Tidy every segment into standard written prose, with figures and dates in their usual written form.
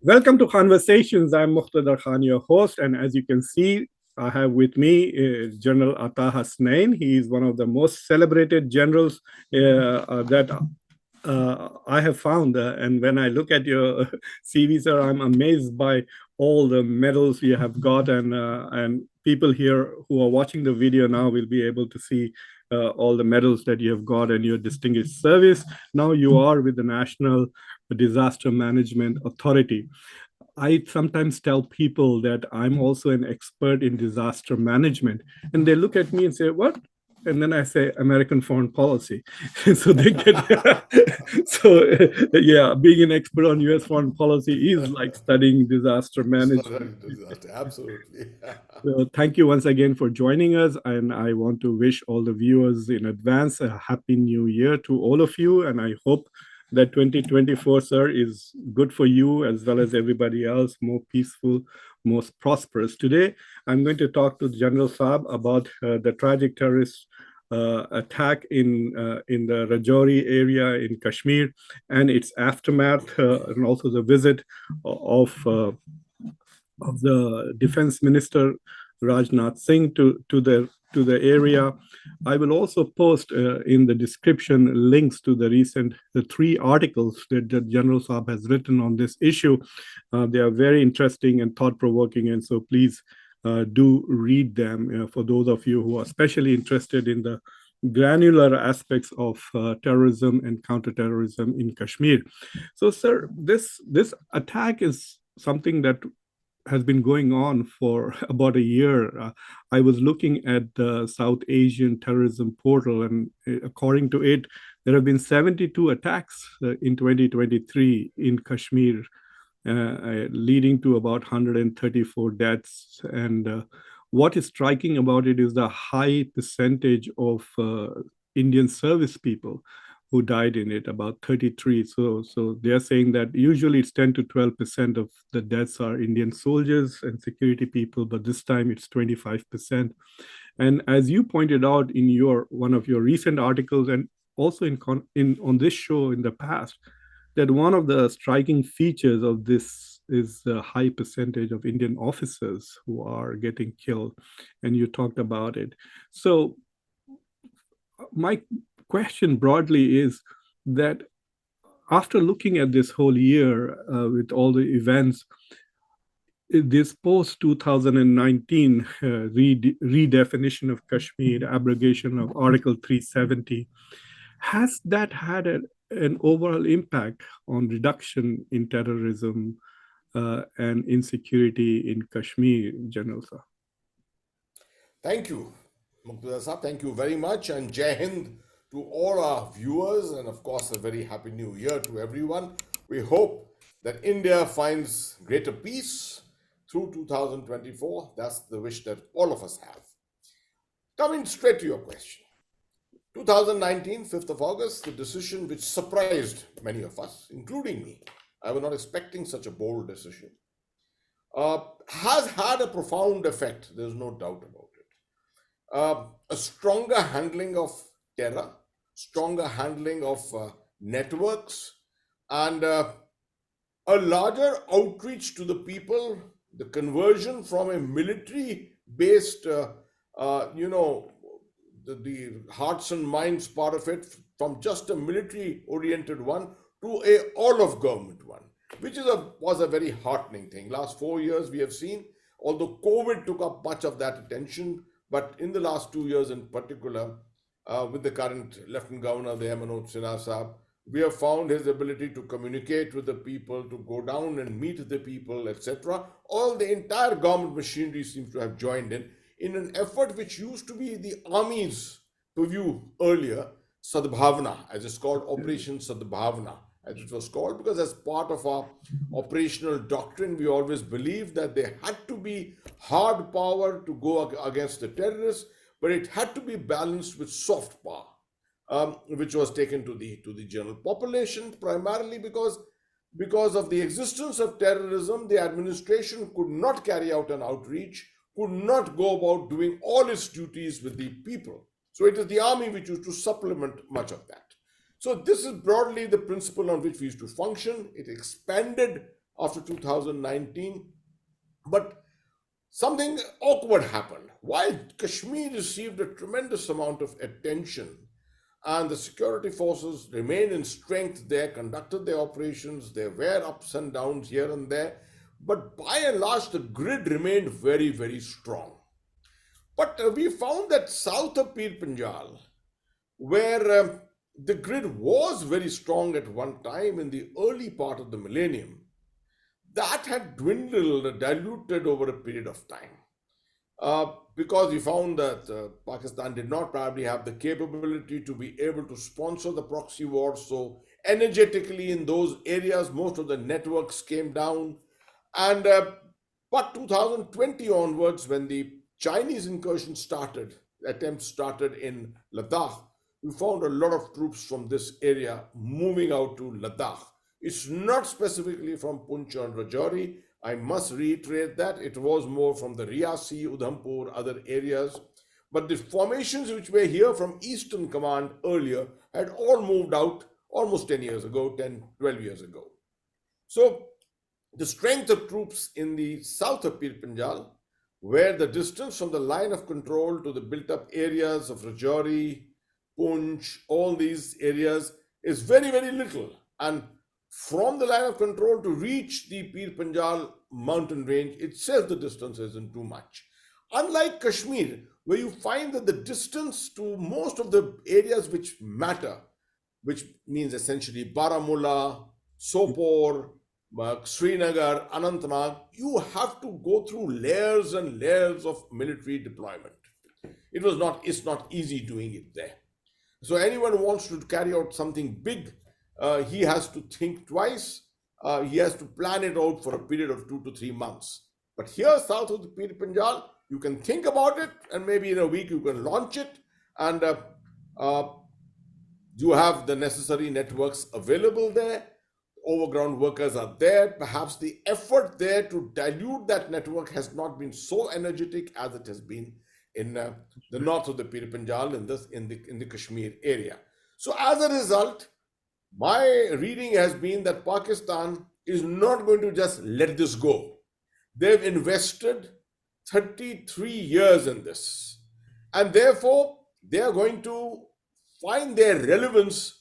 Welcome to Conversations. I'm Muqtedar, your host, and as you can see, I have with me General Atta Hasnain. He is one of the most celebrated generals that I have found. And when I look at your CV, sir, I'm amazed by all the medals you have got, and people here who are watching the video now will be able to see all the medals that you have got and your distinguished service. Now you are with the National Disaster Management Authority. I sometimes tell people that I'm also an expert in disaster management, and they look at me and say, "What?" And then I say American foreign policy. So they get so yeah, being an expert on US foreign policy is like studying disaster It's not a management. disaster, absolutely. So thank you once again for joining us. And I want to wish all the viewers in advance a happy new year to all of you. And I hope that 2024, sir, is good for you as well as everybody else, more peaceful, most prosperous. Today, I'm going to talk to General Saab about the tragic terrorist attack in the Rajouri area in Kashmir and its aftermath, and also the visit of the defense minister Rajnath Singh to the area. I will also post in the description links to the three articles that General Saab has written on this issue. They are very interesting and thought provoking, and so please do read them for those of you who are especially interested in the granular aspects of terrorism and counterterrorism in Kashmir. So, sir, this attack is something that has been going on for about a year. I was looking at the South Asian terrorism portal, and according to it, there have been 72 attacks in 2023 in Kashmir, leading to about 134 deaths. And what is striking about it is the high percentage of Indian service people who died in it, about 33. So they're saying that usually it's 10 to 12% of the deaths are Indian soldiers and security people, but this time it's 25%. And as you pointed out in your one of your recent articles, and also in on this show in the past, that one of the striking features of this is the high percentage of Indian officers who are getting killed, and you talked about it. So my question broadly is that after looking at this whole year with all the events, this post 2019 redefinition of Kashmir, abrogation of Article 370, has that had an overall impact on reduction in terrorism and insecurity in Kashmir, General Sir? Thank you, Muqtedar Saab. Thank you very much. And Jai Hind to all our viewers. And of course, a very happy new year to everyone. We hope that India finds greater peace through 2024. That's the wish that all of us have. Coming straight to your question. 2019, 5th of August, the decision which surprised many of us, including me. I was not expecting such a bold decision. Has had a profound effect. There's no doubt about it. A stronger handling of terror, stronger handling of networks, and a larger outreach to the people, the conversion from a military based, the hearts and minds part of it, from just a military oriented one to a all of government one, which was a very heartening thing. Last 4 years we have seen, although COVID took up much of that attention, but in the last 2 years in particular, with the current Lieutenant Governor, the Manoj Sinha Saab, we have found his ability to communicate with the people, to go down and meet the people, etc. All the entire government machinery seems to have joined in an effort which used to be the army's purview earlier, Sadbhavna, as it's called, Operation Sadbhavna, as it was called, because as part of our operational doctrine, we always believed that there had to be hard power to go against the terrorists, but it had to be balanced with soft power, which was taken to the general population, primarily because of the existence of terrorism. The administration could not carry out an outreach, could not go about doing all its duties with the people. So it is the army which used to supplement much of that. So this is broadly the principle on which we used to function. It expanded after 2019. But something awkward happened. While Kashmir received a tremendous amount of attention and the security forces remained in strength there, conducted their operations, there were ups and downs here and there, but by and large, the grid remained very, very strong. But we found that south of Pir Panjal, where the grid was very strong at one time in the early part of the millennium, that had dwindled, diluted over a period of time. Because we found that Pakistan did not probably have the capability to be able to sponsor the proxy war. So energetically in those areas, most of the networks came down. And but 2020 onwards, when the Chinese incursion started, attempts started in Ladakh, we found a lot of troops from this area moving out to Ladakh. It's not specifically from Poonch and Rajouri. I must reiterate that it was more from the Riyasi, Udhampur, other areas. But the formations which were here from Eastern Command earlier had all moved out almost 10 years ago, 10, 12 years ago. So the strength of troops in the south of Pir Panjal, where the distance from the line of control to the built-up areas of Rajouri, Poonch, all these areas is very, very little. And from the line of control to reach the Pir Panjal mountain range itself, the distance isn't too much. Unlike Kashmir, where you find that the distance to most of the areas which matter, which means essentially Baramulla, Sopore, Srinagar, Anantnag, you have to go through layers and layers of military deployment. It's not easy doing it there. So anyone who wants to carry out something big, he has to think twice. He has to plan it out for a period of 2 to 3 months. But here, south of the Pir Panjal, you can think about it, and maybe in a week you can launch it, and you have the necessary networks available there. Overground workers are there. Perhaps the effort there to dilute that network has not been so energetic as it has been in the north of the Pir Panjal, in the Kashmir area. So as a result, my reading has been that Pakistan is not going to just let this go. They've invested 33 years in this. And therefore, they are going to find their relevance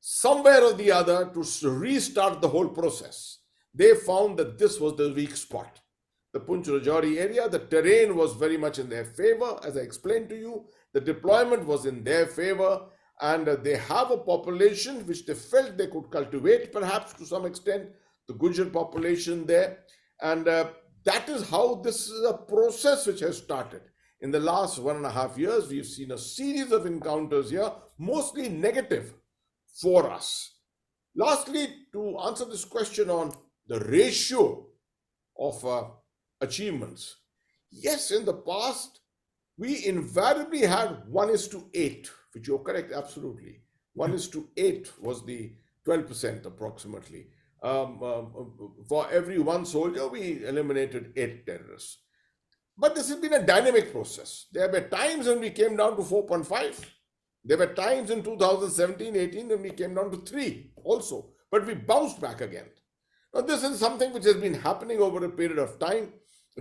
somewhere or the other to restart the whole process. They found that this was the weak spot. The Poonch Rajouri area, the terrain was very much in their favor. As I explained to you, the deployment was in their favor. And they have a population which they felt they could cultivate, perhaps to some extent, the Gujar population there. And that is how this is a process which has started. In the last 1.5 years, we've seen a series of encounters here, mostly negative for us. Lastly, to answer this question on the ratio of achievements, yes, in the past, we invariably had 1:8, which you're correct, absolutely. 1:8 was the 12% approximately. For every one soldier, we eliminated 8 terrorists. But this has been a dynamic process. There were times when we came down to 4.5. There were times in 2017-18 when we came down to 3 also. But we bounced back again. Now, this is something which has been happening over a period of time,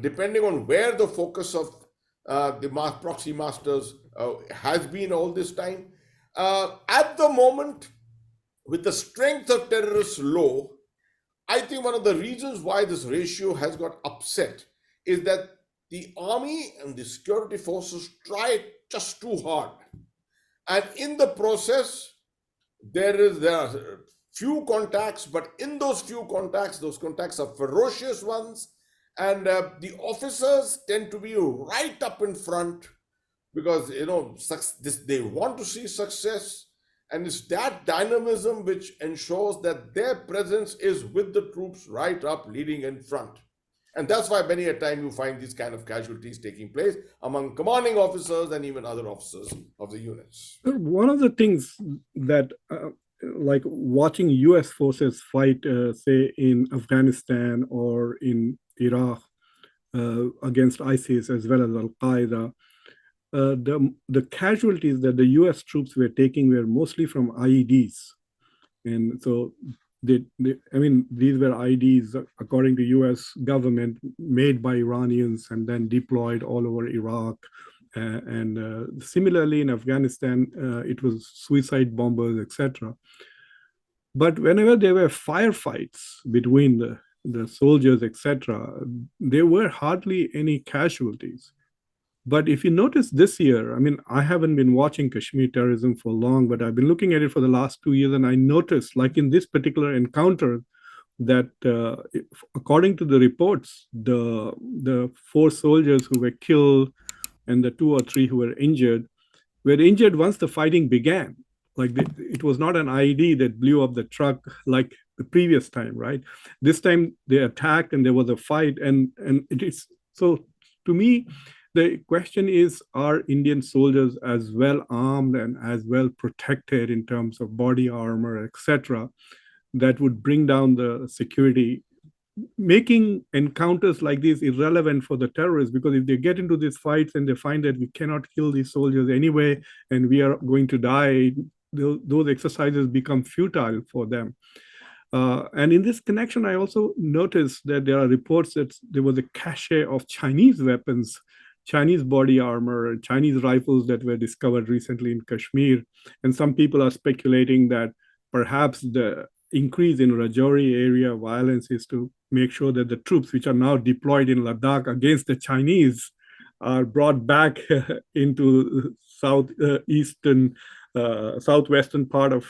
depending on where the focus of the proxy masters has been all this time. At the moment, with the strength of terrorists low, I think one of the reasons why this ratio has got upset is that the army and the security forces tried just too hard. And in the process, there are few contacts, but in those few contacts, those contacts are ferocious ones. And the officers tend to be right up in front because, they want to see success. And it's that dynamism which ensures that their presence is with the troops right up, leading in front. And that's why many a time you find these kind of casualties taking place among commanding officers and even other officers of the units. One of the things that, like watching US forces fight, say, in Afghanistan or in Iraq against ISIS as well as Al-Qaeda, the casualties that the US troops were taking were mostly from IEDs. And so I mean, these were IEDs, according to U.S. government, made by Iranians and then deployed all over Iraq. And similarly in Afghanistan, it was suicide bombers, etc. But whenever there were firefights between the soldiers, etc., there were hardly any casualties. But if you notice this year, I mean, I haven't been watching Kashmir terrorism for long, but I've been looking at it for the last 2 years, and I noticed, like in this particular encounter, that according to the reports, the 4 soldiers who were killed and the 2 or 3 who were injured once the fighting began. Like it was not an IED that blew up the truck like the previous time, right? This time they attacked and there was a fight, and it is so. To me, the question is: are Indian soldiers as well armed and as well protected in terms of body armor, etc., that would bring down the security, making encounters like these irrelevant for the terrorists? Because if they get into these fights and they find that we cannot kill these soldiers anyway and we are going to die, those exercises become futile for them. And in this connection, I also noticed that there are reports that there was a cache of Chinese weapons, Chinese body armor, Chinese rifles that were discovered recently in Kashmir. And some people are speculating that perhaps the increase in Rajouri area violence is to make sure that the troops which are now deployed in Ladakh against the Chinese are brought back into southwestern part of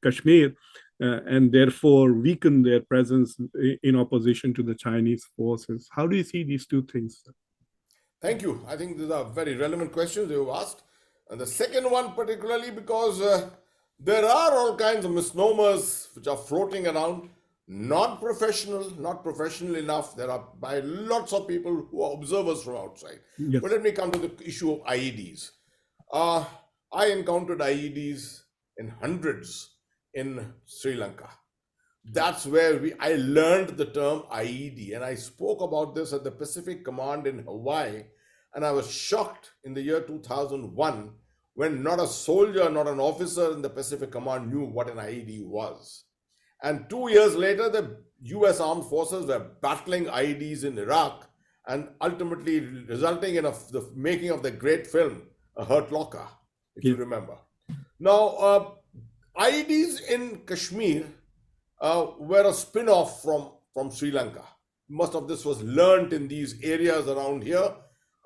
Kashmir, and therefore weaken their presence in opposition to the Chinese forces. How do you see these two things? Thank you. I think these are very relevant questions you've asked. And the second one, particularly because there are all kinds of misnomers which are floating around, not professional enough. There are by lots of people who are observers from outside. Yes. But let me come to the issue of IEDs. I encountered IEDs in hundreds in Sri Lanka. That's where I learned the term IED, and I spoke about this at the Pacific Command in Hawaii, and I was shocked in the year 2001 when not a soldier, not an officer in the Pacific Command knew what an IED was. And 2 years later, the US Armed Forces were battling IEDs in Iraq and ultimately resulting in the making of the great film, A Hurt Locker, if you remember. Now, IEDs in Kashmir were a spin-off from Sri Lanka. Most of this was learned in these areas around here.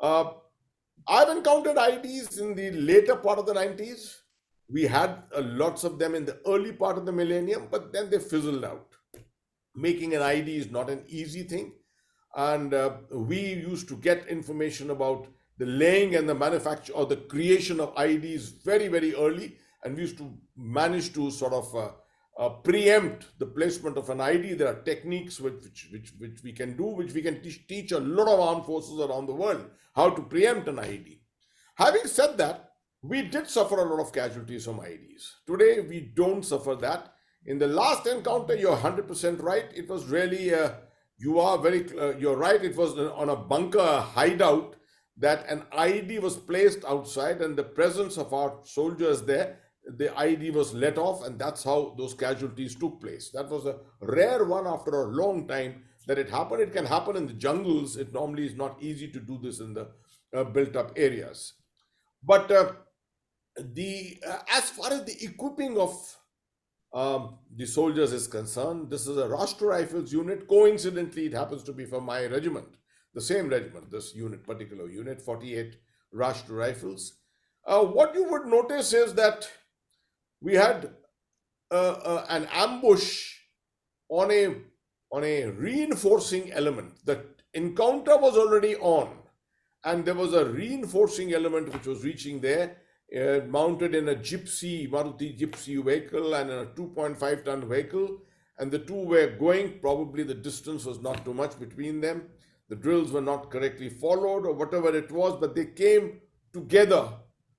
I've encountered IEDs in the later part of the 90s. We had lots of them in the early part of the millennium, but then they fizzled out. Making an IED is not an easy thing. And we used to get information about the laying and the manufacture or the creation of IEDs very, very early. And we used to manage to sort of preempt the placement of an IED. There are techniques which we can do, which we can teach a lot of armed forces around the world how to preempt an IED. Having said that, we did suffer a lot of casualties from IEDs. Today, we don't suffer that. In the last encounter, you're 100% right. It was really, you're right. It was on a bunker hideout that an IED was placed outside, and the presence of our soldiers there, the IED was let off, and that's how those casualties took place. That was a rare one after a long time that it happened. It can happen in the jungles. It normally is not easy to do this in the built-up areas. But as far as the equipping of the soldiers is concerned, this is a Rashtra Rifles unit. Coincidentally, it happens to be from my regiment, the same regiment, this unit, particular unit, 48 Rashtra Rifles. What you would notice is that we had an ambush on a reinforcing element. The encounter was already on, and there was a reinforcing element which was reaching there, mounted in a Maruti gypsy vehicle and in a 2.5-ton vehicle. And the two were going, probably the distance was not too much between them. The drills were not correctly followed or whatever it was, but they came together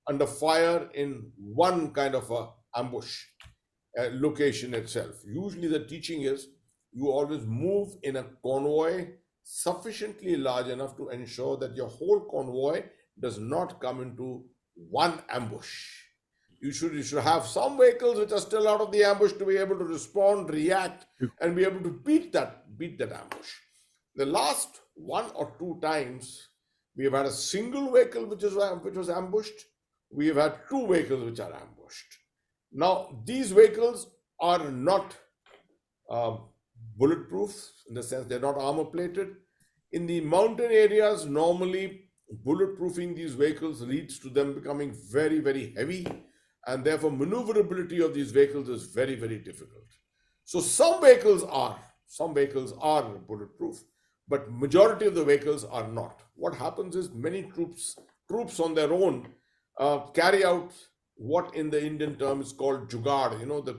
under fire in one kind of a ambush location itself. Usually the teaching is you always move in a convoy sufficiently large enough to ensure that your whole convoy does not come into one ambush. you should have some vehicles which are still out of the ambush to be able to respond, react, and be able to beat that ambush. The last one or two times we have had a single vehicle which was ambushed. We have had two vehicles which are ambushed. Now these vehicles are not bulletproof in the sense they're not armor plated. In the mountain areas, normally bulletproofing these vehicles leads to them becoming very, very heavy, and therefore maneuverability of these vehicles is very, very difficult. So some vehicles are bulletproof, but majority of the vehicles are not. What happens is many troops on their own carry out what in the Indian term is called jugaad, the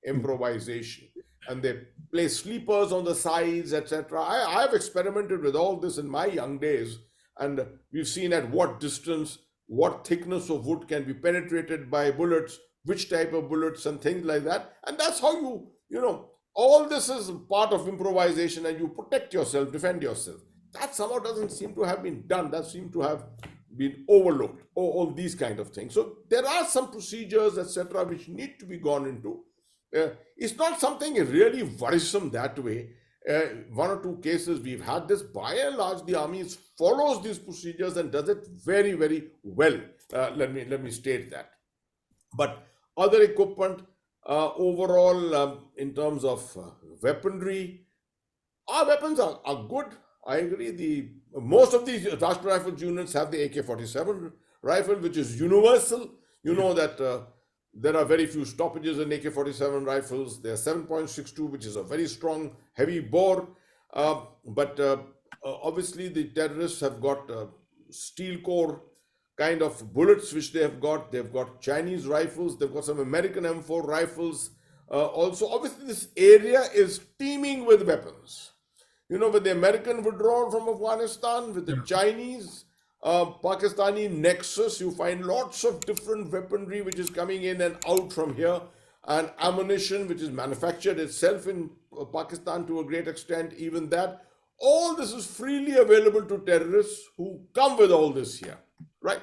improvisation, and they place sleepers on the sides, etc. I have experimented with all this in my young days, and we've seen at what distance, what thickness of wood can be penetrated by bullets, which type of bullets, and things like that. And that's how all this is part of improvisation, and you protect yourself, defend yourself. That somehow doesn't seem to have been done. That seems to have been overlooked, all these kind of things. So there are some procedures, etc., which need to be gone into. It's not something really worrisome that way. One or two cases we've had this. By and large, the army follows these procedures and does it very, very well. Let me state that. But other equipment, overall, in terms of weaponry, our weapons are good. I agree. Most of these Rashtra Rifles units have the AK-47 rifle, which is universal. You know that there are very few stoppages in AK-47 rifles. They're 7.62, which is a very strong, heavy bore. But obviously, the terrorists have got steel core kind of bullets, which they have got. They've got Chinese rifles. They've got some American M4 rifles. Also, obviously, this area is teeming with weapons. With the American withdrawal from Afghanistan, with the Chinese, Pakistani nexus, you find lots of different weaponry which is coming in and out from here, and ammunition which is manufactured itself in Pakistan to a great extent, even that. All this is freely available to terrorists who come with all this here, right?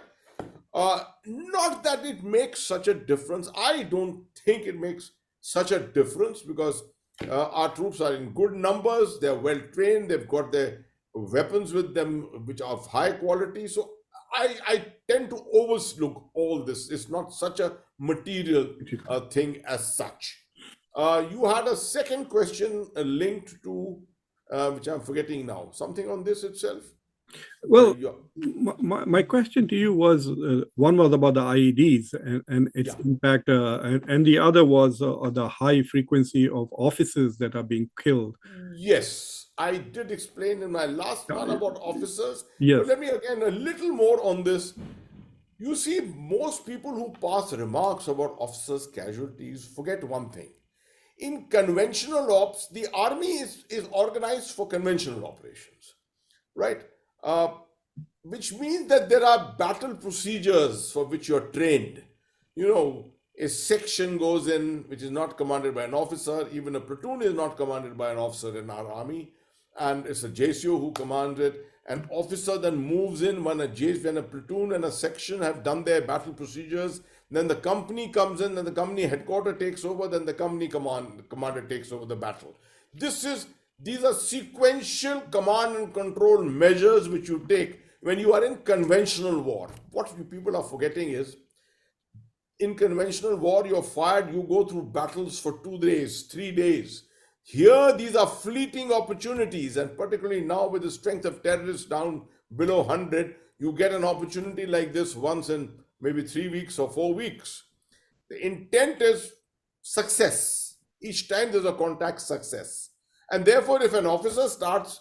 Not that it makes such a difference. I don't think it makes such a difference because our troops are in good numbers, they're well trained, they've got their weapons with them which are of high quality. So I tend to overlook all this. It's not such a material thing as such. You had a second question linked to, which I'm forgetting now, something on this itself? Well, my question to you was, one was about the IEDs and its impact, and the other was the high frequency of officers that are being killed. Yes, I did explain in my last one about officers. Yes. But let me again a little more on this. You see, most people who pass remarks about officers' casualties forget one thing. In conventional ops, the army is organized for conventional operations, right? Which means that there are battle procedures for which you're trained. A section goes in which is not commanded by an officer. Even a platoon is not commanded by an officer in our army, and it's a JCO who commands it. An officer then moves in when a platoon and a section have done their battle procedures. Then the company comes in, then the company headquarters takes over, then the company commander takes over the battle. These are sequential command and control measures which you take when you are in conventional war. What people are forgetting is, in conventional war, you're fired, you go through battles for 2 days, 3 days. Here, these are fleeting opportunities, and particularly now with the strength of terrorists down below 100, you get an opportunity like this once in maybe 3 weeks or 4 weeks. The intent is success. Each time there's a contact, success. And therefore, if an officer starts,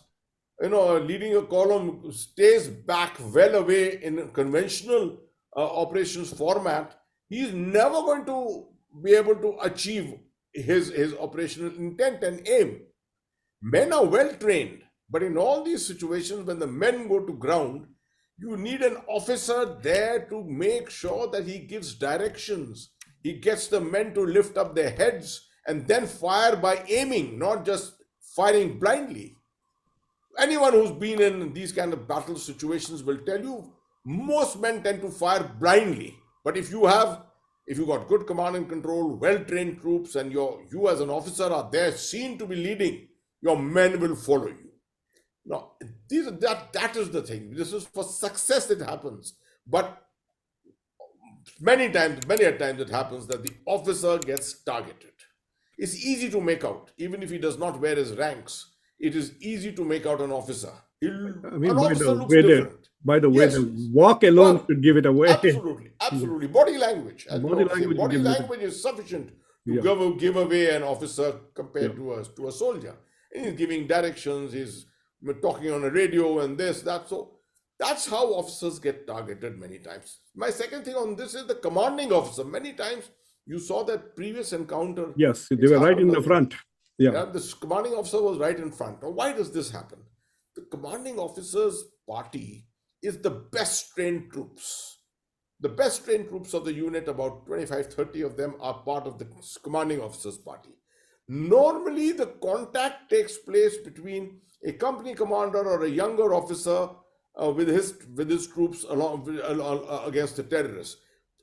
leading a column, stays back well away in a conventional operations format, he's never going to be able to achieve his operational intent and aim. Men are well trained, but in all these situations, when the men go to ground, you need an officer there to make sure that he gives directions. He gets the men to lift up their heads and then fire by aiming, not just firing blindly. Anyone who's been in these kind of battle situations will tell you most men tend to fire blindly. But if you got good command and control, well-trained troops, and you as an officer are there seen to be leading, your men will follow you. Now, that is the thing. This is for success it happens. But many a times it happens that the officer gets targeted. It's easy to make out, even if he does not wear his ranks. It is easy to make out an officer. I An mean, officer looks different. by the way, Yes, the yes. walk alone Well, should give it away. absolutely, absolutely. Body language, as we Body always say, language body gives it. language is sufficient to Yeah, give away an officer compared yeah. to a soldier. And he's giving directions, he's talking on a radio and this, that. So that's how officers get targeted many times. My second thing on this is the commanding officer. Many times you saw that previous encounter, Yes, they it's were right in happened the earlier. front. Yeah, Yeah, this commanding officer was right in front. Now, why does this happen? The commanding officer's party is the best trained troops. The best trained troops of the unit, about 25, 30 of them, are part of the commanding officer's party. Normally, the contact takes place between a company commander or a younger officer with his troops against the terrorists.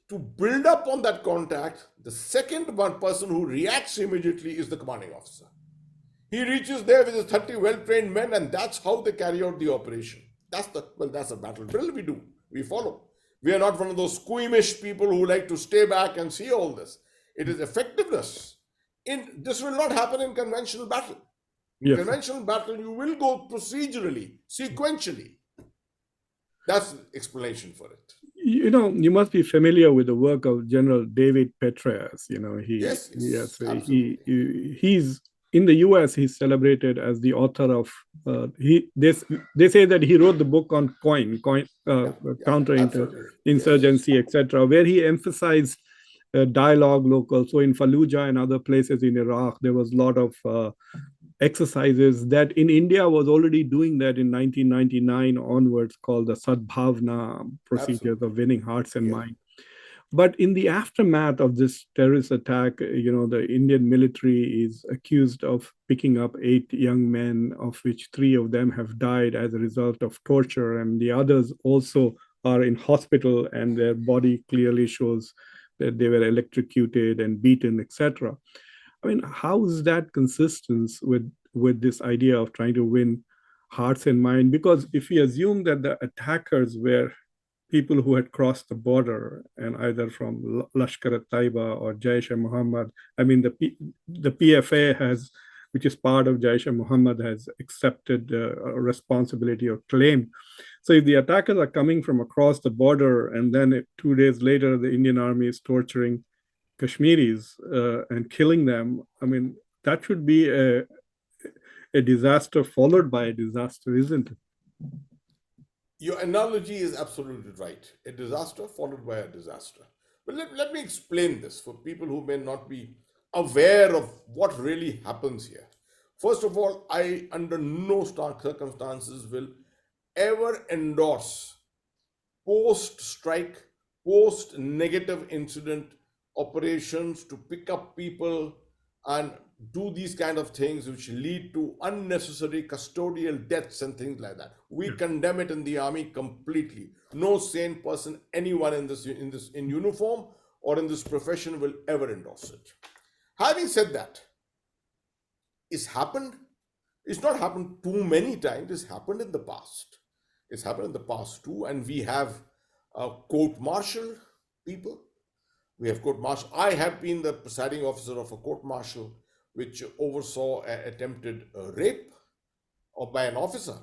To build up on that contact, the second one person who reacts immediately is the commanding officer. He reaches there with his 30 well-trained men, and that's how they carry out the operation. That's a battle drill we do. We follow. We are not one of those squeamish people who like to stay back and see all this. It is effectiveness. This will not happen in conventional battle. In yes. conventional battle, you will go procedurally, sequentially. That's the explanation for it. You must be familiar with the work of General David Petras. Yes, absolutely. He's in the US. He's celebrated as the author of they say that he wrote the book on counterinsurgency, etc., where he emphasized dialogue local. So in Fallujah and other places in Iraq, there was a lot of exercises that in India was already doing that in 1999 onwards, called the Sadbhavna procedures of winning hearts and minds. But in the aftermath of this terrorist attack, the Indian military is accused of picking up 8 young men, of which 3 of them have died as a result of torture, and the others also are in hospital, and their body clearly shows that they were electrocuted and beaten, etc. I mean, how is that consistent with this idea of trying to win hearts and minds? Because if we assume that the attackers were people who had crossed the border and either from Lashkar-e-Taiba or Jaish-e-Mohammed, I mean, the PFA has, which is part of Jaish-e-Mohammed, has accepted responsibility or claim. So if the attackers are coming from across the border, and then 2 days later, the Indian army is torturing Kashmiris and killing them, I mean, that should be a disaster followed by a disaster, isn't it? Your analogy is absolutely right. A disaster followed by a disaster. But let me explain this for people who may not be aware of what really happens here. First of all, I, under no circumstances, will ever endorse post-strike, post-negative incident operations to pick up people and do these kind of things which lead to unnecessary custodial deaths and things like that. We condemn it in the army completely. No sane person, anyone in uniform or in this profession will ever endorse it. Having said that, it's happened. It's not happened too many times. It's happened in the past. It's happened in the past too, and we have court-martial people. We have court-martial. I have been the presiding officer of a court-martial which oversaw an attempted rape by an officer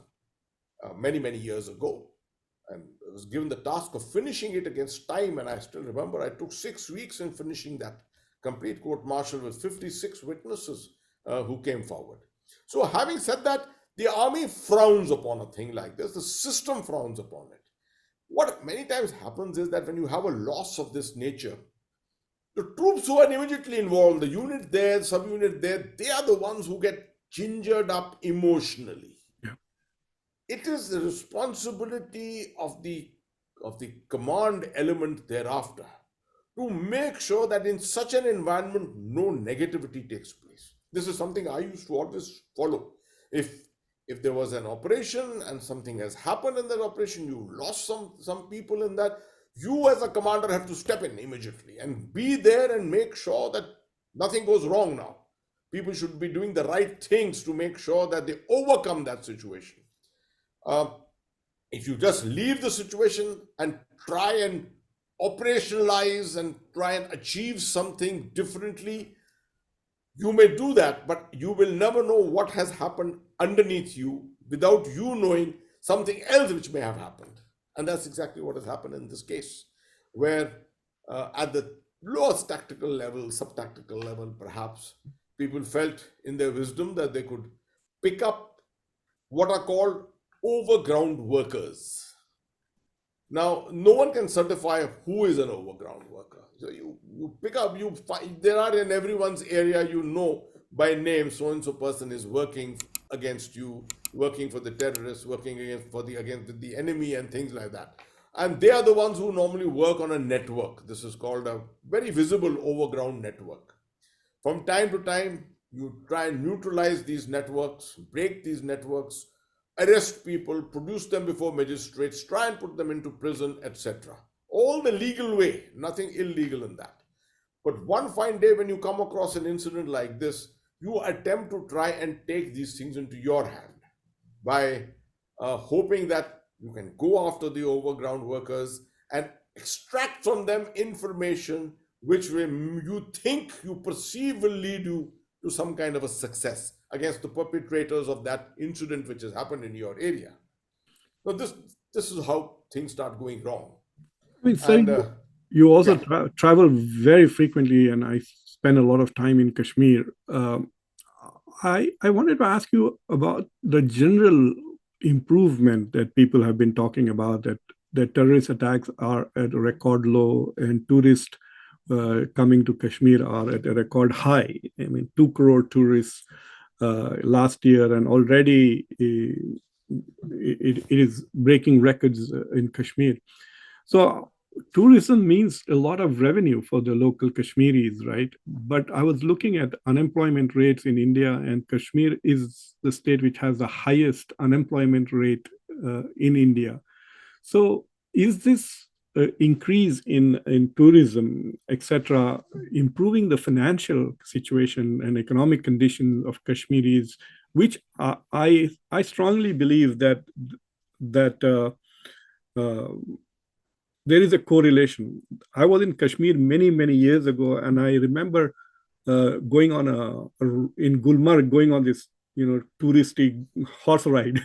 many, many years ago. And I was given the task of finishing it against time. And I still remember I took 6 weeks in finishing that complete court-martial with 56 witnesses who came forward. So having said that, the army frowns upon a thing like this. The system frowns upon it. What many times happens is that when you have a loss of this nature, the troops who are immediately involved, the unit there, the subunit there, they are the ones who get gingered up emotionally. Yeah. It is the responsibility of the command element thereafter to make sure that in such an environment, no negativity takes place. This is something I used to always follow. If there was an operation and something has happened in that operation, you lost some people in that, You as a commander have to step in immediately and be there and make sure that nothing goes wrong now. People should be doing the right things to make sure that they overcome that situation. Uh, if you just leave the situation and try and operationalize and try and achieve something differently, you may do that, but you will never know what has happened underneath you without you knowing something else which may have happened. And that's exactly what has happened in this case, where at the lowest tactical level, sub-tactical level, perhaps, people felt in their wisdom that they could pick up what are called overground workers. Now, no one can certify who is an overground worker. So you pick up, you find, there are in everyone's area, you know by name, so and so person is working against you, working for the terrorists, working against the enemy and things like that. And they are the ones who normally work on a network. This is called a very visible overground network. From time to time, you try and neutralize these networks, break these networks, arrest people, produce them before magistrates, try and put them into prison, etc. All the legal way, nothing illegal in that. But one fine day, when you come across an incident like this, you attempt to try and take these things into your hand by hoping that you can go after the overground workers and extract from them information which you think, you perceive will lead you to some kind of a success against the perpetrators of that incident which has happened in your area. Now, this is how things start going wrong. I mean, sir, And you also yeah, travel very frequently, and I spend a lot of time in Kashmir. I wanted to ask you about the general improvement that people have been talking about, that terrorist attacks are at a record low and tourists coming to Kashmir are at a record high. I mean, 2 crore tourists last year, and already it is breaking records in Kashmir. So tourism means a lot of revenue for the local Kashmiris, right? But I was looking at unemployment rates in India, and Kashmir is the state which has the highest unemployment rate in India. So is this increase in tourism, etc., improving the financial situation and economic condition of Kashmiris, which I strongly believe that there is a correlation. I was in Kashmir many years ago, and I remember going on in Gulmarg, going on this touristy horse ride.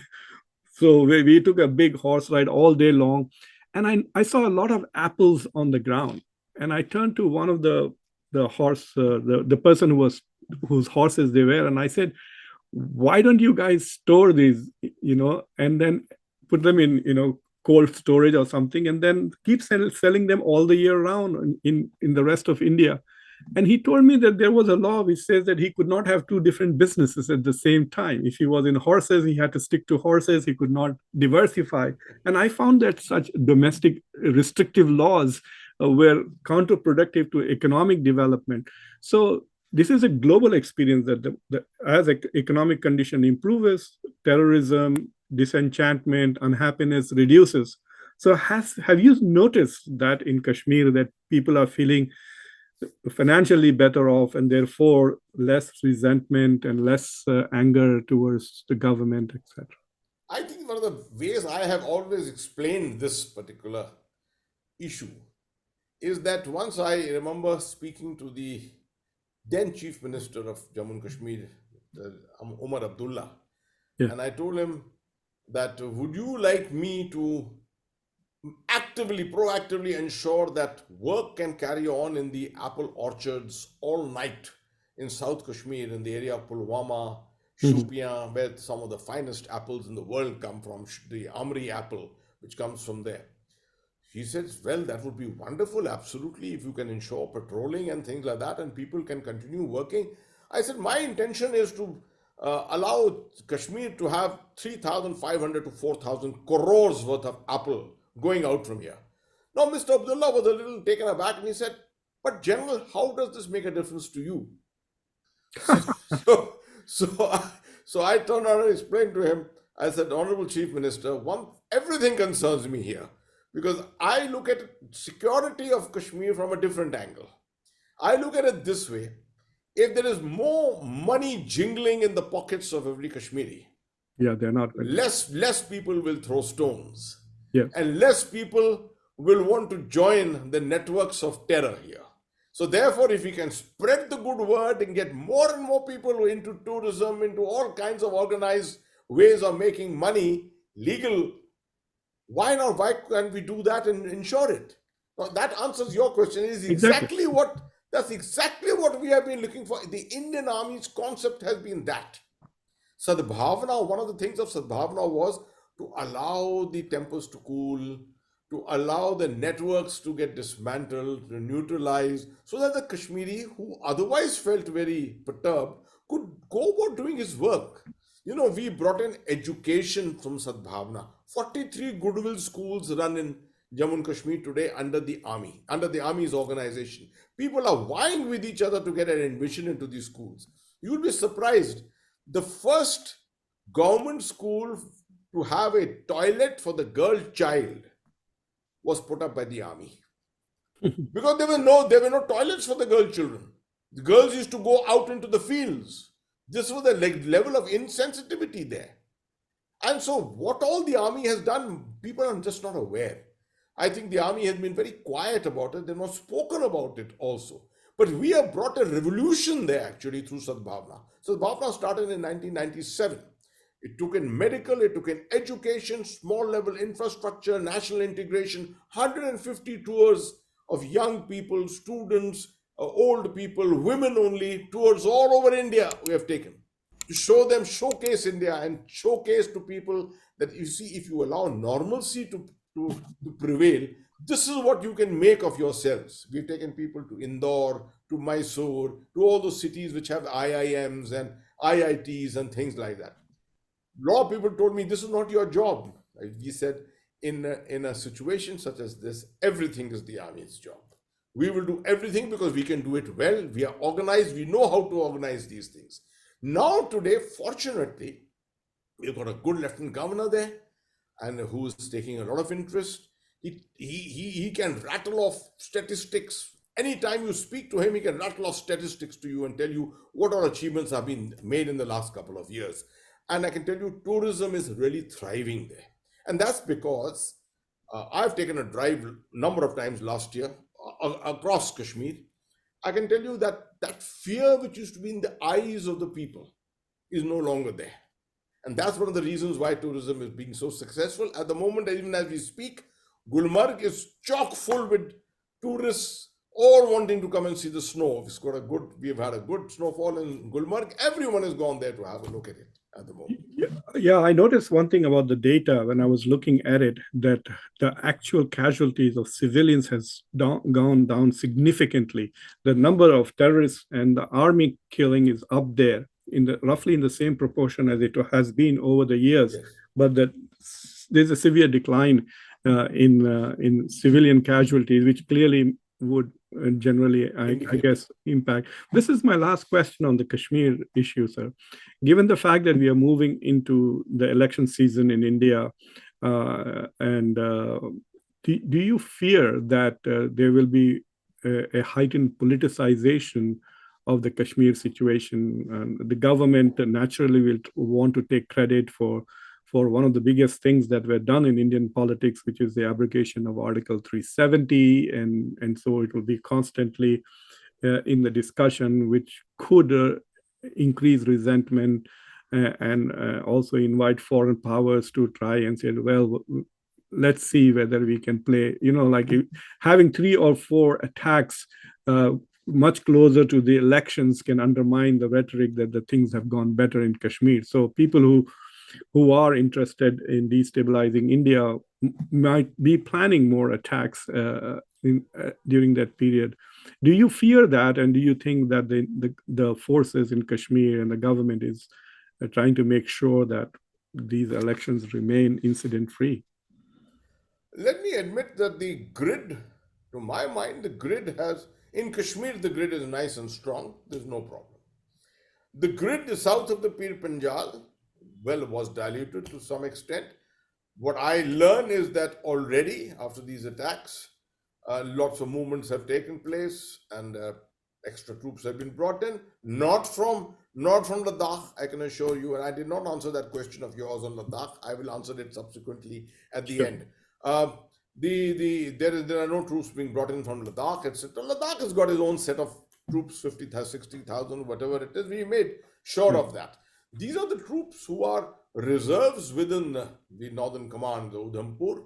So we took a big horse ride all day long, and I saw a lot of apples on the ground. And I turned to one of the person whose horses they were, and I said, "Why don't you guys store these, and then put them in, cold storage or something, and then keep selling them all the year round in the rest of India?" And he told me that there was a law which says that he could not have two different businesses at the same time. If he was in horses, he had to stick to horses. He could not diversify. And I found that such domestic restrictive laws were counterproductive to economic development. So this is a global experience that as economic condition improves, terrorism, disenchantment, unhappiness reduces. So have you noticed that in Kashmir that people are feeling financially better off, and therefore less resentment and less anger towards the government, etc.? I think one of the ways I have always explained this particular issue is that once I remember speaking to the then Chief Minister of Jammu and Kashmir, Umar Abdullah, Yeah. and I told him that would you like me to proactively ensure that work can carry on in the apple orchards all night in South Kashmir, in the area of Pulwama, Mhm. Shupian, where some of the finest apples in the world come from, the Amri apple, which comes from there. He said, well, that would be wonderful, absolutely, if you can ensure patrolling and things like that, and people can continue working. I said, my intention is to allow Kashmir to have 3,500 to 4,000 crores worth of apple going out from here. Now, Mr. Abdullah was a little taken aback, and he said, but General, how does this make a difference to you? So, so I turned around and explained to him. I said, Honorable Chief Minister, everything concerns me here. because I look at security of Kashmir from a different angle. I look at it this way: if there is more money jingling in the pockets of every Kashmiri, Yeah, they're not going to. less people will throw stones, Yes. and less people will want to join the networks of terror here. So therefore, if we can spread the good word and get more and more people into tourism, into all kinds of organized ways of making money legal, why not? Why can't we do that and ensure it? Now, that answers your question. It is Exactly. exactly what That's exactly what we have been looking for. The Indian Army's concept has been that. Sadbhavna, one of the things of Sadbhavna was to allow the tempers to cool, to allow the networks to get dismantled, to neutralize, so that the Kashmiri, who otherwise felt very perturbed, could go about doing his work. We brought in education from Sadbhavna. 43 goodwill schools run in Jammu and Kashmir today under the Army's organization. People are vying with each other to get an admission into these schools. You'll be surprised. The first government school to have a toilet for the girl child was put up by the army, because there were no toilets for the girl children. The girls used to go out into the fields. This was the level of insensitivity there. And so, what all the army has done, people are just not aware. I think the army has been very quiet about it. They've not spoken about it also. But we have brought a revolution there actually through Sadbhavna. Sadbhavna started in 1997. It took in medical, it took in education, small level infrastructure, national integration, 150 tours of young people, students, old people, women only, tours all over India we have taken to show them, showcase India, and showcase to people that you see, if you allow normalcy to prevail, this is what you can make of yourselves. We've taken people to Indore, to Mysore, to all those cities which have IIMs and IITs and things like that. A lot of people told me, this is not your job. We said, in a situation such as this, everything is the army's job. We will do everything because we can do it well. We are organized. We know how to organize these things. Now, today, fortunately, we've got a good lieutenant governor there, and who's taking a lot of interest. He can rattle off statistics. Anytime you speak to him, he can rattle off statistics to you and tell you what all achievements have been made in the last couple of years. And I can tell you, tourism is really thriving there. And that's because I've taken a drive a number of times last year across Kashmir. I can tell you that fear which used to be in the eyes of the people is no longer there. And that's one of the reasons why tourism is being so successful. At the moment, even as we speak, Gulmarg is chock full with tourists all wanting to come and see the snow. We've had a good snowfall in Gulmarg. Everyone has gone there to have a look at it at the moment. Yeah, I noticed one thing about the data when I was looking at it, that the actual casualties of civilians has gone down significantly. The number of terrorists and the army killing is up there roughly in the same proportion as it has been over the years. Yes. But there's a severe decline in civilian casualties, which clearly would generally, I guess, impact. This is my last question on the Kashmir issue, sir. Given the fact that we are moving into the election season in India, do you fear that there will be a heightened politicization of the Kashmir situation? The government naturally will want to take credit for one of the biggest things that were done in Indian politics, which is the abrogation of Article 370. And so it will be constantly in the discussion, which could increase resentment and also invite foreign powers to try and say, well, let's see whether we can play, like having 3 or 4 attacks much closer to the elections can undermine the rhetoric that the things have gone better in Kashmir. So people who are interested in destabilizing India might be planning more attacks during that period. Do you fear that, and do you think that the forces in Kashmir and the government is trying to make sure that these elections remain incident-free? Let me admit that the grid, to my mind, in Kashmir, the grid is nice and strong. There's no problem. The grid south of the Pir Panjal, was diluted to some extent. what I learn is that already after these attacks, lots of movements have taken place, and extra troops have been brought in. Not from Ladakh, I can assure you. And I did not answer that question of yours on Ladakh. I will answer it subsequently at the Sure. end. There are no troops being brought in from Ladakh, etc. Ladakh has got its own set of troops, 50,000, 60,000, whatever it is. We made sure of that. These are the troops who are reserves within the Northern Command, the Udhampur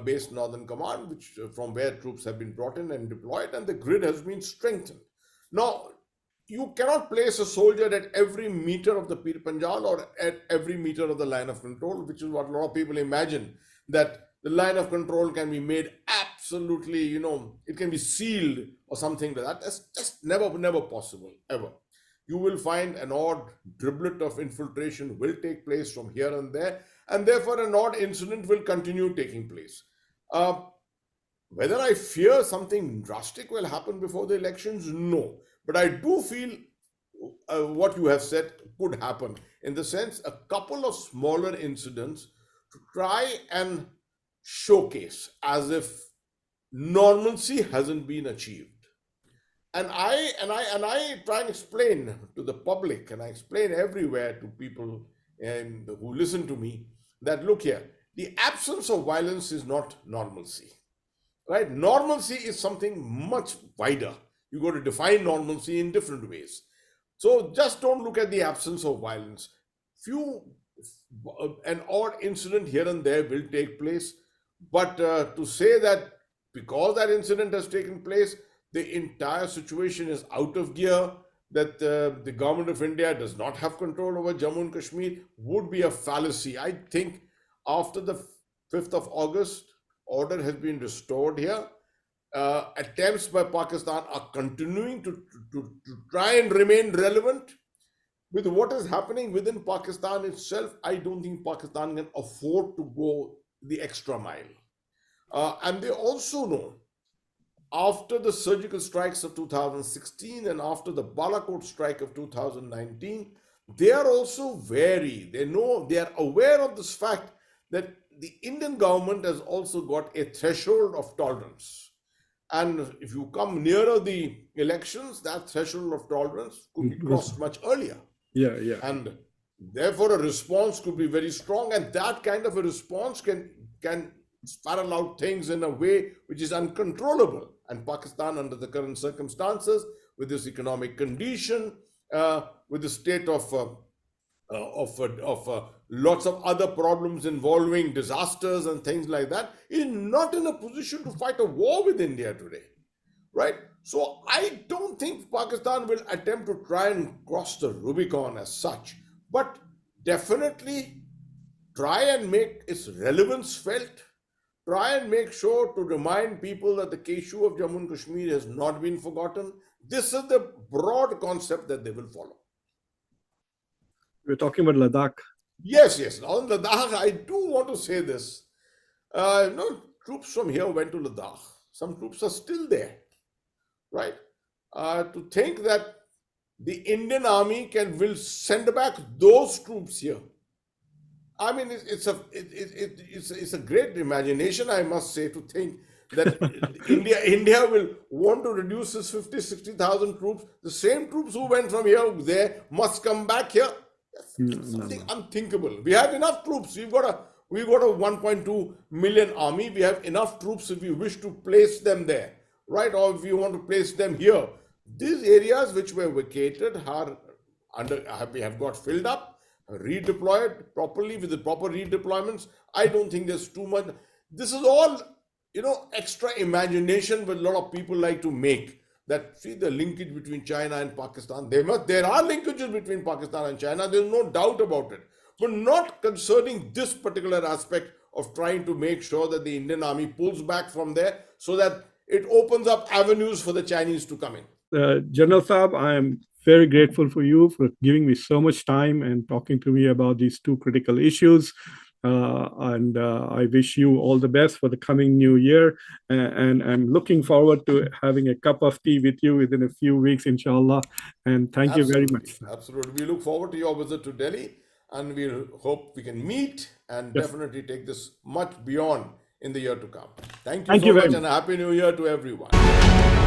based Northern Command, which from where troops have been brought in and deployed, and the grid has been strengthened. Now, you cannot place a soldier at every meter of the Pir Panjal or at every meter of the line of control, which is what a lot of people imagine, that the line of control can be made absolutely, it can be sealed or something like that. That's just never possible, ever. You will find an odd driblet of infiltration will take place from here and there, and therefore an odd incident will continue taking place. Whether I fear something drastic will happen before the elections, no. But I do feel what you have said could happen, in the sense a couple of smaller incidents to try and showcase as if normalcy hasn't been achieved. And I try and explain to the public, and I explain everywhere to people who listen to me, that look here, the absence of violence is not normalcy, right? Normalcy is something much wider. You got to define normalcy in different ways. So just don't look at the absence of violence. An odd incident here and there will take place, but to say that because that incident has taken place, the entire situation is out of gear, that the government of India does not have control over Jammu and Kashmir, would be a fallacy. I think after the 5th of August, order has been restored here. Attempts by Pakistan are continuing to try and remain relevant. With what is happening within Pakistan itself, I don't think Pakistan can afford to go the extra mile. And they also know, after the surgical strikes of 2016 and after the Balakot strike of 2019, they are also wary. They are aware of this fact that the Indian government has also got a threshold of tolerance. And if you come nearer the elections, that threshold of tolerance could be crossed much earlier. Yeah. And therefore, a response could be very strong. And that kind of a response can spiral out things in a way which is uncontrollable. And Pakistan, under the current circumstances, with this economic condition, with the state of lots of other problems involving disasters and things like that, is not in a position to fight a war with India today, right? So I don't think Pakistan will attempt to try and cross the Rubicon as such, but definitely try and make its relevance felt, try and make sure to remind people that the issue of Jammu and Kashmir has not been forgotten. This is the broad concept that they will follow. We're talking about Ladakh. Yes. On Ladakh, I do want to say this. Troops from here went to Ladakh. Some troops are still there, right? To think that the Indian army will send back those troops here. I mean, it's a great imagination, I must say, to think that India will want to reduce its 50, 60,000 troops. The same troops who went from here there must come back here. That's something unthinkable. We have enough troops. We've got a 1.2 million army. We have enough troops if we wish to place them there, right? Or if you want to place them here. These areas which were vacated have got filled up, redeployed properly with the proper redeployments. I don't think there's too much. This is all, extra imagination which a lot of people like to make. That, see, the linkage between China and Pakistan. There are linkages between Pakistan and China. There's no doubt about it. But not concerning this particular aspect of trying to make sure that the Indian army pulls back from there so that it opens up avenues for the Chinese to come in. General Saab, I am very grateful for you for giving me so much time and talking to me about these two critical issues. And I wish you all the best for the coming new year. And I'm looking forward to having a cup of tea with you within a few weeks, inshallah. And thank you very much. Absolutely. We look forward to your visit to Delhi. and we'll hope we can meet and Yes. definitely take this much beyond in the year to come. Thank you Thank so you very much, much. and a Happy New Year to everyone.